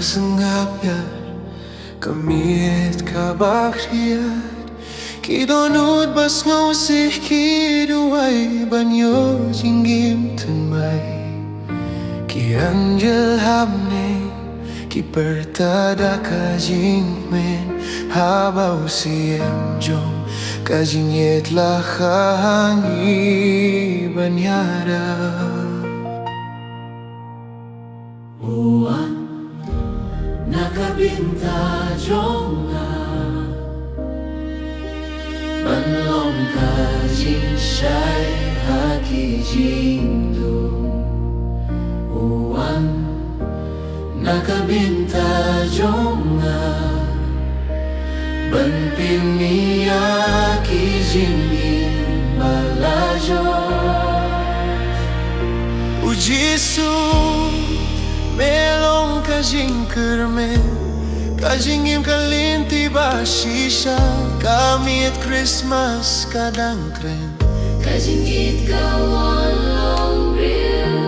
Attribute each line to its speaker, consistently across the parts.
Speaker 1: sengapyat Kamit kabakriyat Kidonud bas ngusih kiduay Banyo jinggim tunbay Ki anjel hamne Ki pertada kajingmen Habau siem jong Kajinyet lahangi banyada
Speaker 2: Uwan nakabinta jonga Banlom kajing shay haki jingdu Uwan nakabinta jonga Ban piniya ki jingin balajo
Speaker 1: O Jisu melong kajing kermen Kajingim kalinti bashisha Kamit Christmas kadang kren
Speaker 2: Kajingit kawan long real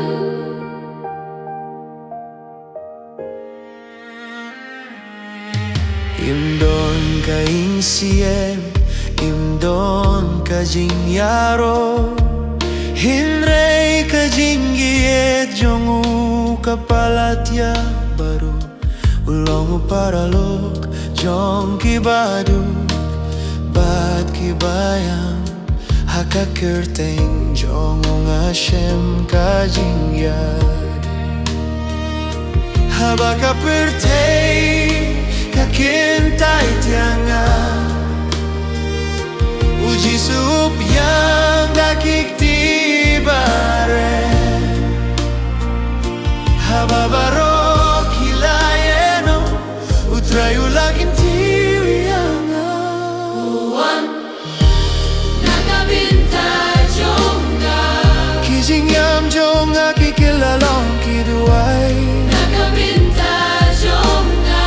Speaker 1: Imdon kaing siem Imdon kajing yaro Hinrei kajing giet jongu kapalatya baru Ulongu paralok jong kibadu Bat kibayang haka kerteng jongu ngashem kajing yad Habaka pertei kakintay tianga Uji sup yang dakiktibare Hababaro kilayeno Utrayu lakin tiwiyanga
Speaker 2: Uwan nakabinta jonga
Speaker 1: Kijingyam jonga kikilalong kiduay
Speaker 2: Nakabinta jonga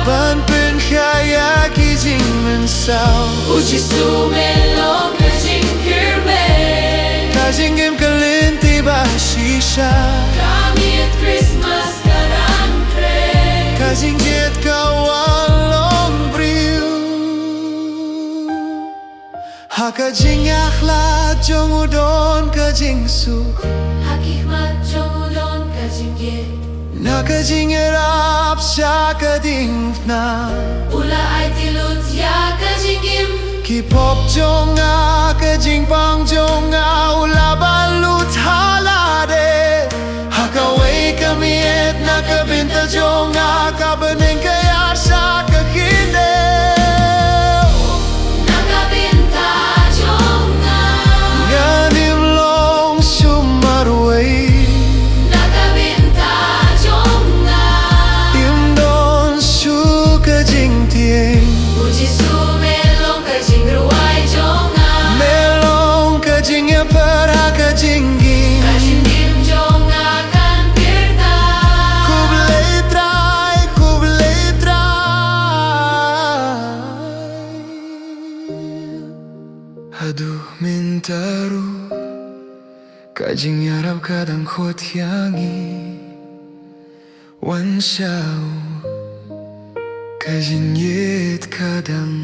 Speaker 1: Banpen kaya kijing mensaw
Speaker 2: Uji sumelong kajing kirmen
Speaker 1: Kajinggim kalinti bashisha
Speaker 2: Kamit Christmas kadang kren
Speaker 1: Kajing jet kawalong briu Hakajing akhlat jong udon kajing suk
Speaker 2: Hakikmat jong udon kajing yet
Speaker 1: Nakajing erap siya kading na
Speaker 2: Ula ay tilut ya kajing im
Speaker 1: Kipop jonga kajing pang jonga ula balut halade Hakaway kami et nakabinta jonga kabaning kaya sa kakinde
Speaker 2: Nakabinta jonga
Speaker 1: Nganim long sumarway
Speaker 2: Nakabinta jonga
Speaker 1: Imdon su kajing tieng
Speaker 2: Uji sumelong kajing ruay jonga
Speaker 1: Melong kajing ya para kajing ging
Speaker 2: Kajing im jonga kan pirta
Speaker 1: Kublay try Aduh mintaru Kajing yarap kadang khot yangi Wan siyaw Kajing yet kadang